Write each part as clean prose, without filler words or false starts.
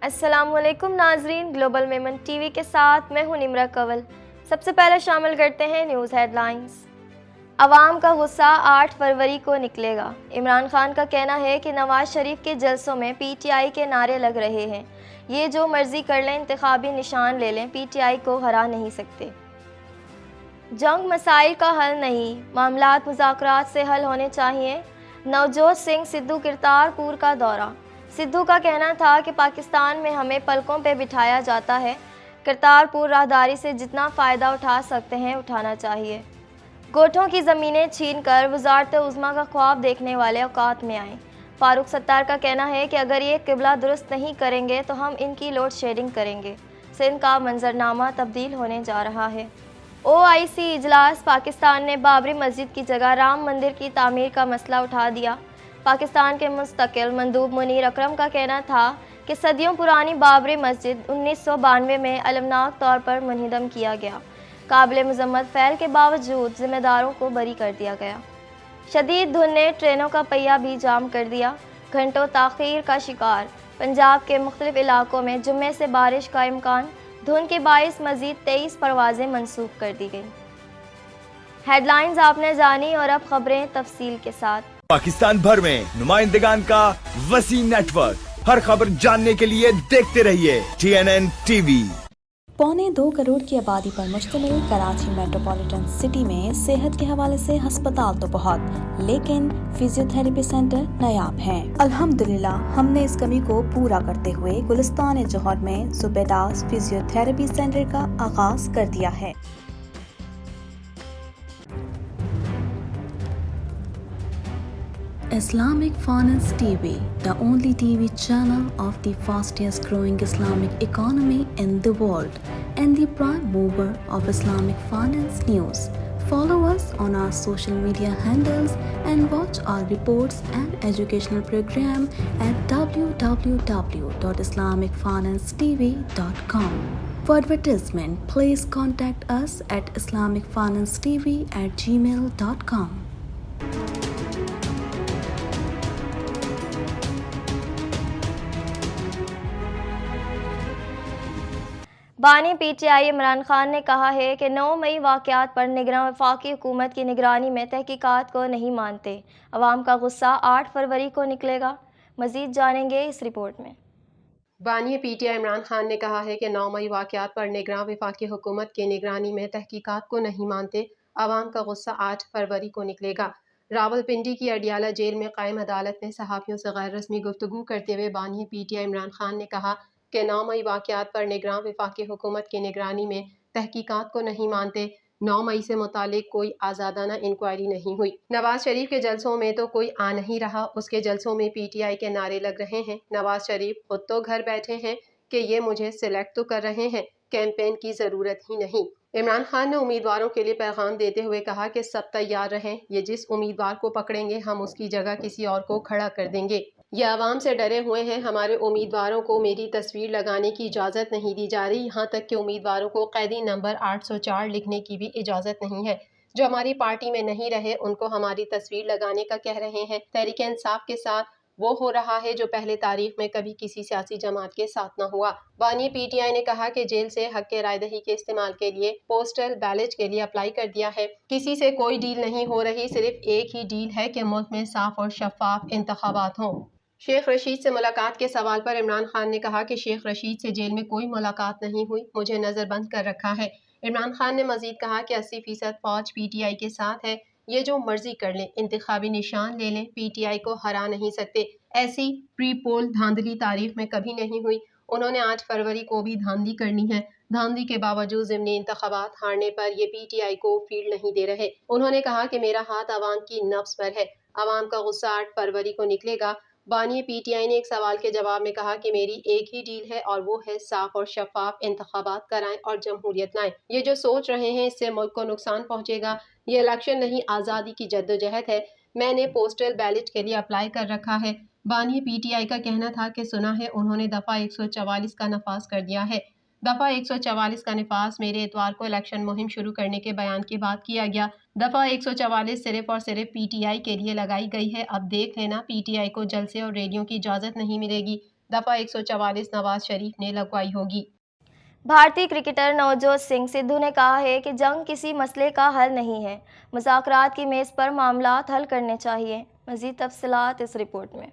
السلام علیکم ناظرین، گلوبل میمن ٹی وی کے ساتھ میں ہوں نمرہ کنول۔ سب سے پہلے شامل کرتے ہیں نیوز ہیڈ لائنز۔ عوام کا غصہ 8 فروری کو نکلے گا۔ عمران خان کا کہنا ہے کہ نواز شریف کے جلسوں میں پی ٹی آئی کے نعرے لگ رہے ہیں، یہ جو مرضی کر لیں، انتخابی نشان لے لیں، پی ٹی آئی کو ہرا نہیں سکتے۔ جنگ مسائل کا حل نہیں، معاملات مذاکرات سے حل ہونے چاہیے۔ نوجوت سنگھ سدھو کرتارپور کا دورہ۔ سدھو کا کہنا تھا کہ پاکستان میں ہمیں پلکوں پہ بٹھایا جاتا ہے، کرتارپور راہداری سے جتنا فائدہ اٹھا سکتے ہیں اٹھانا چاہیے۔ گوٹھوں کی زمینیں چھین کر وزارت عظمیٰ کا خواب دیکھنے والے اوقات میں آئیں۔ فاروق ستار کا کہنا ہے کہ اگر یہ قبلہ درست نہیں کریں گے تو ہم ان کی لوڈ شیڈنگ کریں گے۔ سندھ کا منظرنامہ تبدیل ہونے جا رہا ہے۔ OIC اجلاس۔ پاکستان نے بابری مسجد کی جگہ رام مندر کی تعمیر کا مسئلہ اٹھا دیا۔ پاکستان کے مستقل مندوب منیر اکرم کا کہنا تھا کہ صدیوں پرانی بابری مسجد 1992 میں المناک طور پر منہدم کیا گیا۔ قابل مذمت فعل کے باوجود ذمہ داروں کو بری کر دیا گیا۔ شدید دھند نے ٹرینوں کا پہیہ بھی جام کر دیا، گھنٹوں تاخیر کا شکار۔ پنجاب کے مختلف علاقوں میں جمعے سے بارش کا امکان، دھند کے باعث مزید 23 پروازیں منسوخ کر دی گئیں۔ ہیڈ لائنز آپ نے جانی اور اب خبریں تفصیل کے ساتھ۔ پاکستان بھر میں نمائندگان کا وسیع نیٹ ورک، ہر خبر جاننے کے لیے دیکھتے رہیے TNN TV۔ 1.25 کروڑ کی آبادی پر مشتمل کراچی میٹروپولیٹن سٹی میں صحت کے حوالے سے ہسپتال تو بہت، لیکن فزیو تھراپی سینٹر نایاب ہیں۔ الحمدللہ ہم نے اس کمی کو پورا کرتے ہوئے گلستان جوہر میں زبیداس فزیو تھراپی سینٹر کا آغاز کر دیا ہے۔ Islamic Finance TV, the only TV channel of the fastest growing Islamic economy in the world and the prime mover of Islamic finance news. Follow us on our social media handles and watch our reports and educational program at www.islamicfinancetv.com. For advertisement, please contact us at islamicfinancetv@gmail.com. بانی P T I Imran Khan نے کہا ہے کہ 9 مئی واقعات پر نگراں وفاقی حکومت کی نگرانی میں تحقیقات کو نہیں مانتے۔ عوام کا غصہ 8 فروری کو نکلے گا۔ مزید جانیں گے اس رپورٹ میں۔ بانی P T I Imran Khan نے کہا ہے کہ 9 مئی واقعات پر نگراں وفاقی حکومت کی نگرانی میں تحقیقات کو نہیں مانتے۔ عوام کا غصہ 8 فروری کو نکلے گا۔ راولپنڈی کی اڈیالہ جیل میں قائم عدالت میں صحافیوں سے غیر رسمی گفتگو کرتے ہوئے بانی P T I Imran Khan نے کہا کہ 9 مئی واقعات پر نگراں وفاقی حکومت کی نگرانی میں تحقیقات کو نہیں مانتے۔ 9 مئی سے متعلق کوئی آزادانہ انکوائری نہیں ہوئی۔ نواز شریف کے جلسوں میں تو کوئی آ نہیں رہا، اس کے جلسوں میں پی ٹی آئی کے نعرے لگ رہے ہیں۔ نواز شریف خود تو گھر بیٹھے ہیں کہ یہ مجھے سلیکٹ تو کر رہے ہیں، کیمپین کی ضرورت ہی نہیں۔ عمران خان نے امیدواروں کے لیے پیغام دیتے ہوئے کہا کہ سب تیار رہیں، یہ جس امیدوار کو پکڑیں گے ہم اس کی جگہ کسی اور کو کھڑا کر دیں گے۔ یہ عوام سے ڈرے ہوئے ہیں، ہمارے امیدواروں کو میری تصویر لگانے کی اجازت نہیں دی جا رہی، یہاں تک کہ امیدواروں کو قیدی نمبر 804 لکھنے کی بھی اجازت نہیں ہے۔ جو ہماری پارٹی میں نہیں رہے ان کو ہماری تصویر لگانے کا کہہ رہے ہیں۔ تحریک انصاف کے ساتھ وہ ہو رہا ہے جو پہلے تاریخ میں کبھی کسی سیاسی جماعت کے ساتھ نہ ہوا۔ بانی پی ٹی آئی نے کہا کہ جیل سے حق رائے دہی کے استعمال کے لیے پوسٹل بیلٹ کے لیے اپلائی کر دیا ہے۔ کسی سے کوئی ڈیل نہیں ہو رہی، صرف ایک ہی ڈیل ہے کہ ملک میں صاف اور شفاف انتخابات ہوں۔ شیخ رشید سے ملاقات کے سوال پر عمران خان نے کہا کہ شیخ رشید سے جیل میں کوئی ملاقات نہیں ہوئی، مجھے نظر بند کر رکھا ہے۔ عمران خان نے مزید کہا کہ 80% فوج پی ٹی آئی کے ساتھ ہے، یہ جو مرضی کر لیں، انتخابی نشان لے لیں، پی ٹی آئی کو ہرا نہیں سکتے۔ ایسی پری پول دھاندلی تاریخ میں کبھی نہیں ہوئی۔ انہوں نے 8 فروری کو بھی دھاندلی کرنی ہے۔ دھاندلی کے باوجود ضمنی انتخابات ہارنے پر یہ پی ٹی آئی کو فیلڈ نہیں دے رہے۔ انہوں نے کہا کہ میرا ہاتھ عوام کی نبض پر ہے، عوام کا غصہ 8 فروری کو نکلے گا۔ بانی پی ٹی آئی نے ایک سوال کے جواب میں کہا کہ میری ایک ہی ڈیل ہے اور وہ ہے صاف اور شفاف انتخابات کرائیں اور جمہوریت لائیں۔ یہ جو سوچ رہے ہیں اس سے ملک کو نقصان پہنچے گا، یہ الیکشن نہیں آزادی کی جدوجہد ہے۔ میں نے پوسٹل بیلٹ کے لیے اپلائی کر رکھا ہے۔ بانی پی ٹی آئی کا کہنا تھا کہ سنا ہے انہوں نے دفعہ 144 کا نفاذ کر دیا ہے۔ دفعہ 144 کا نفاذ میرے اتوار کو الیکشن مہم شروع کرنے کے بیان کے بعد کیا گیا۔ دفعہ 144 صرف اور صرف پی ٹی آئی کے لیے لگائی گئی ہے۔ اب دیکھ لینا، پی ٹی آئی کو جلسے اور ریلیوں کی اجازت نہیں ملے گی۔ दफा 144 नवाज शरीफ ने लगवाई होगी। भारतीय क्रिकेटर नवजोत सिंह सिद्धू ने कहा है कि जंग किसी मसले का हल नहीं है, मुज़ाकरात की मेज़ पर मामलात हल करने चाहिए। मज़ीद तफसीलात इस रिपोर्ट में।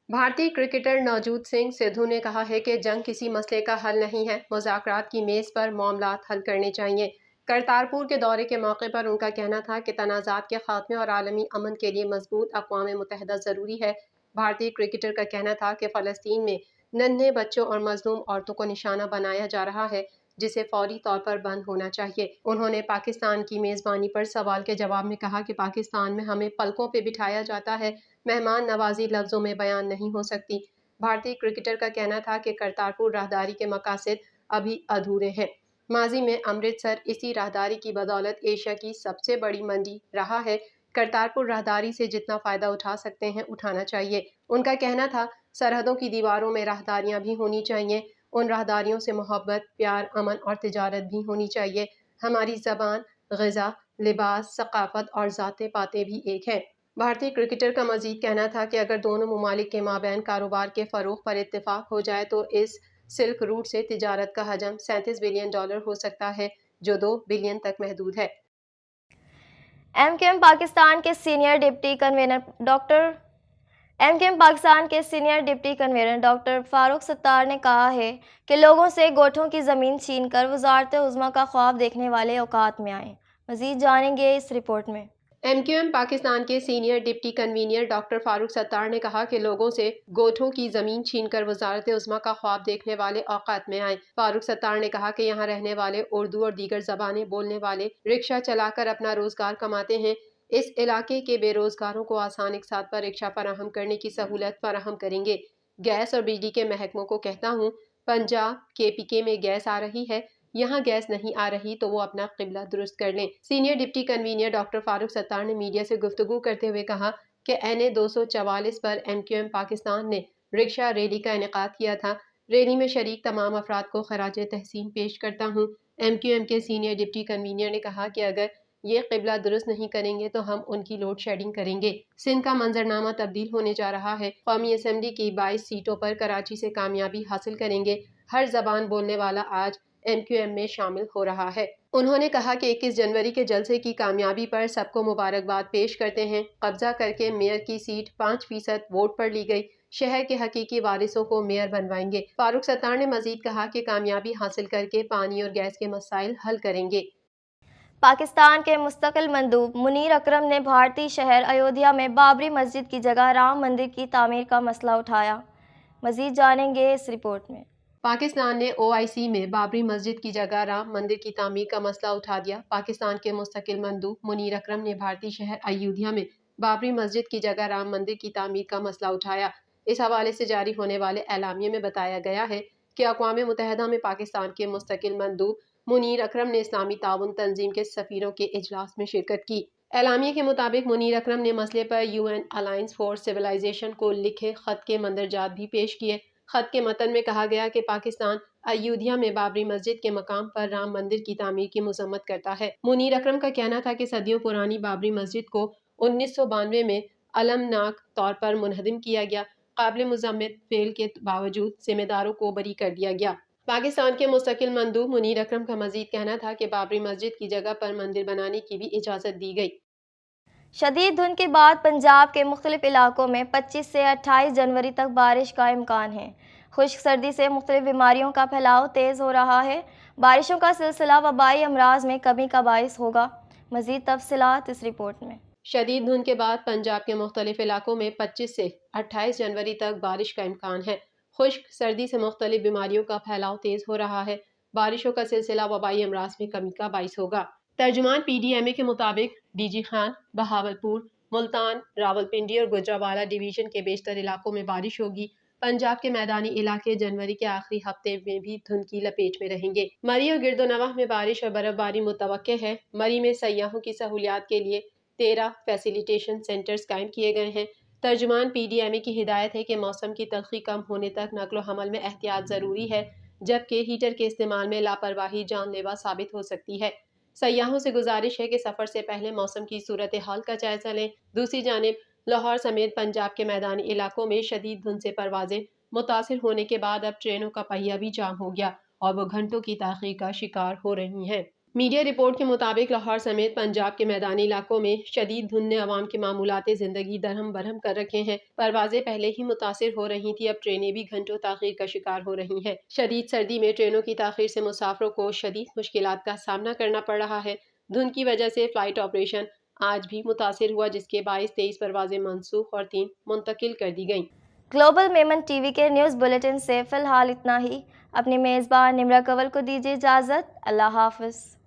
भारतीय क्रिकेटर नवजोत सिंह सिद्धू ने कहा है कि जंग किसी मसले का हल नहीं है, मुज़ाकरात की मेज़ पर मामलात हल करने चाहिए। करतारपुर के दौरे के मौके पर उनका कहना था कि तनाज़ात के खात्मे और आलमी अमन के लिए मजबूत अक़वाम मुत्तहिदा ज़रूरी है। भारतीय क्रिकेटर का कहना था कि फ़लस्तीन में नन्हे बच्चों और मजलूम औरतों को निशाना बनाया जा रहा है, जिसे फौरी तौर पर बंद होना चाहिए। उन्होंने पाकिस्तान की मेज़बानी पर सवाल के जवाब में कहा कि पाकिस्तान में हमें पलकों पर बिठाया जाता है, मेहमान नवाजी लफ्ज़ों में बयान नहीं हो सकती। भारतीय क्रिकेटर का कहना था कि करतारपुर राहदारी के मकासद अभी अधूरे हैं। माजी में अमृतसर इसी राहदारी की बदौलत एशिया की सबसे बड़ी मंडी रहा है। करतारपुर राहदारी से जितना फ़ायदा उठा सकते हैं उठाना चाहिए। उनका कहना था सरहदों की दीवारों में राहदारियाँ भी होनी चाहिए। उन राहदारियों से मोहब्बत, प्यार, अमन और तिजारत भी होनी चाहिए। हमारी ज़बान, ग़िज़ा, लिबास, सक़ाफ़त और ज़ाते पाते भी एक है। भारतीय क्रिकेटर का मज़ीद कहना था कि अगर दोनों ममालिक के माबैन कारोबार के फ़रोग़ पर इत्तेफाक हो जाए तो इस सिल्क रूट से तिजारत का हजम $37 बिलियन हो सकता है, जो $2 बिलियन तक महदूद है। एमकेएम पाकिस्तान के senior deputy convener doctor Farooq Sattar ने कहा है कि लोगों से गोठों की ज़मीन छीनकर वज़ारत उज़्मा का ख्वाब देखने वाले औकात में आएँ। मज़ीद जानेंगे इस रिपोर्ट में। एमक्यूएम पाकिस्तान के senior deputy convener doctor Farooq Sattar ने कहा कि लोगों से गोठों की जमीन छीनकर वज़ारत उज़्मा का ख्वाब देखने वाले औकात में आए। फारूक सत्तार ने कहा कि यहाँ रहने वाले उर्दू और दीगर ज़बानें बोलने वाले रिक्शा चलाकर अपना रोज़गार कमाते हैं। इस इलाके के बेरोज़गारों को आसान इक़सात पर रिक्शा फराहम करने की सहूलत फराहम करेंगे। गैस और बिजली के महकमों को कहता हूँ, पंजाब KPK में गैस आ रही है, यहाँ गैस नहीं आ रही तो वो अपना क़िबला दुरुस्त कर लें। Senior deputy convener doctor Farooq Sattar ने मीडिया से गुफ्तगू करते हुए कहा कि NA 244 पर एमक्यूएम पाकिस्तान ने रिक्शा रैली का इनेकाद किया था। रैली में शरीक तमाम अफराद को खराज तहसीन पेश करता हूँ। एमक्यूएम के सीनियर डिप्टी कन्वीनर ने कहा कि अगर ये क़िबला दुरुस्त नहीं करेंगे तो हम उनकी लोड शेडिंग करेंगे। सिंध का मंजरनामा तब्दील होने जा रहा है। कौमी असम्बली की 22 सीटों पर कराची से कामयाबी हासिल करेंगे। हर जबान बोलने वाला आज एमक्यूएम में शामिल हो रहा है। उन्होंने कहा कि 21 जनवरी के जलसे की कामयाबी पर सबको मुबारकबाद पेश करते हैं। कब्जा करके मेयर की सीट 5% वोट पर ली गई। शहर के हकीकी वारिसों को मेयर बनवाएंगे। फारूक सत्तार ने मजीद कहा कि कामयाबी हासिल करके पानी और गैस के मसाइल हल करेंगे। पाकिस्तान के मुस्तकिल मंदूब मुनीर अकरम ने भारतीय शहर अयोध्या में बाबरी मस्जिद की जगह राम मंदिर की तामीर का मसला उठाया। मजीद जानेंगे इस रिपोर्ट में। पाकिस्तान ने OIC में बाबरी मस्जिद की जगह राम मंदिर की तामीर का मसला उठा दिया। पाकिस्तान के मुस्तकिल मंदूब मुनीर अकरम ने भारतीय शहर अयोध्या में बाबरी मस्जिद की जगह राम मंदिर की तामीर का मसला उठाया। इस हवाले से जारी होने वाले एलामिये में बताया गया है कि अक़वाम मुत्तहिदा में पाकिस्तान के मुस्तकिल मंदूब मुनीर अकरम ने इस्लामी ताउन तंजीम के सफ़ीरों के इजलास में शिरकत की। एलामिये के मुताबिक मुनीर अकरम ने मसले पर UN अलायंस फॉर सिविलाइजेशन को लिखे ख़त के मंदरजात भी पेश किए। ख़त के मतन में कहा गया कि पाकिस्तान अयोध्या में बाबरी मस्जिद के मकाम पर राम मंदिर की तामीर की मज़म्मत करता है। मुनीर अकरम का कहना था कि सदियों पुरानी बाबरी मस्जिद को 1992 में अलमनाक तौर पर मुनहदिम किया गया। काबिल मुज़म्मत फेल के बावजूद ज़िम्मेदारों को बरी कर दिया गया। पाकिस्तान के मुस्तकिल मंदूब मुनीर अकरम का मजीद कहना था कि बाबरी मस्जिद की जगह पर मंदिर बनाने की भी इजाज़त दी गई। शदीद धुंध के बाद पंजाब के मुख्तलिफ इलाकों में 25 से 28 जनवरी तक बारिश का इम्कान है। खुश्क सर्दी से मुख्तलिफ बीमारियों का फैलाव तेज़ हो रहा है। बारिशों का सिलसिला वबाई अमराज में कमी का बाइस होगा। मज़ीद तफसीलात इस रिपोर्ट में। शदीद धुंध के बाद पंजाब के मुख्तलिफ इलाकों में 25 से 28 जनवरी तक बारिश का इम्कान है। खुश्क सर्दी से मुख्तलिफ बीमारियों का फैलाव तेज़ हो रहा है। बारिशों का सिलसिला वबाई अमराज में कमी का बाइस होगा। तर्जुमान PDMA के मुताबिक DG खान, बहावलपुर, मुल्तान, रावलपिंडी और गुजरावाला डिवीज़न के बेशतर इलाकों में बारिश होगी। पंजाब के मैदानी इलाके जनवरी के आखिरी हफ्ते में भी धुंध की लपेट में रहेंगे। मरी और गिरदोनवाह में बारिश और बर्फबारी मुतवक्के है। मरी में सयाहों की सहूलियात के लिए 13 फैसिलिटेशन सेंटर्स कायम किए गए हैं। तर्जुमान PDMA की हिदायत है कि मौसम की तल्खी कम होने तक नकलो हमल में एहतियात ज़रूरी है, जबकि हीटर के इस्तेमाल में लापरवाही जानलेवा साबित हो सकती है। सयाहों से गुजारिश है कि सफ़र से पहले मौसम की सूरत हाल का जायज़ा लें। दूसरी जानिब लाहौर समेत पंजाब के मैदानी इलाकों में शदीद धुंध से परवाज़ें متاثر ہونے کے بعد اب ٹرینوں کا پہیہ بھی جام ہو گیا اور وہ گھنٹوں کی تاخیر کا شکار ہو رہی ہیں۔ میڈیا رپورٹ کے مطابق لاہور سمیت پنجاب کے میدانی علاقوں میں شدید دھند نے عوام کے معمولات زندگی درہم برہم کر رکھے ہیں۔ پروازیں پہلے ہی متاثر ہو رہی تھی، اب ٹرینیں بھی گھنٹوں تاخیر کا شکار ہو رہی ہیں۔ شدید سردی میں ٹرینوں کی تاخیر سے مسافروں کو شدید مشکلات کا سامنا کرنا پڑ رہا ہے۔ دھند کی وجہ سے فلائٹ آپریشن آج بھی متاثر ہوا، جس کے باعث 23 پروازیں منسوخ اور 3 منتقل کر دی گئیں۔ گلوبل میمن ٹی وی کے نیوز بلیٹن سے فی الحال اتنا ہی۔ اپنی میزبان نمرہ کنول کو دیجیے اجازت۔ اللہ حافظ۔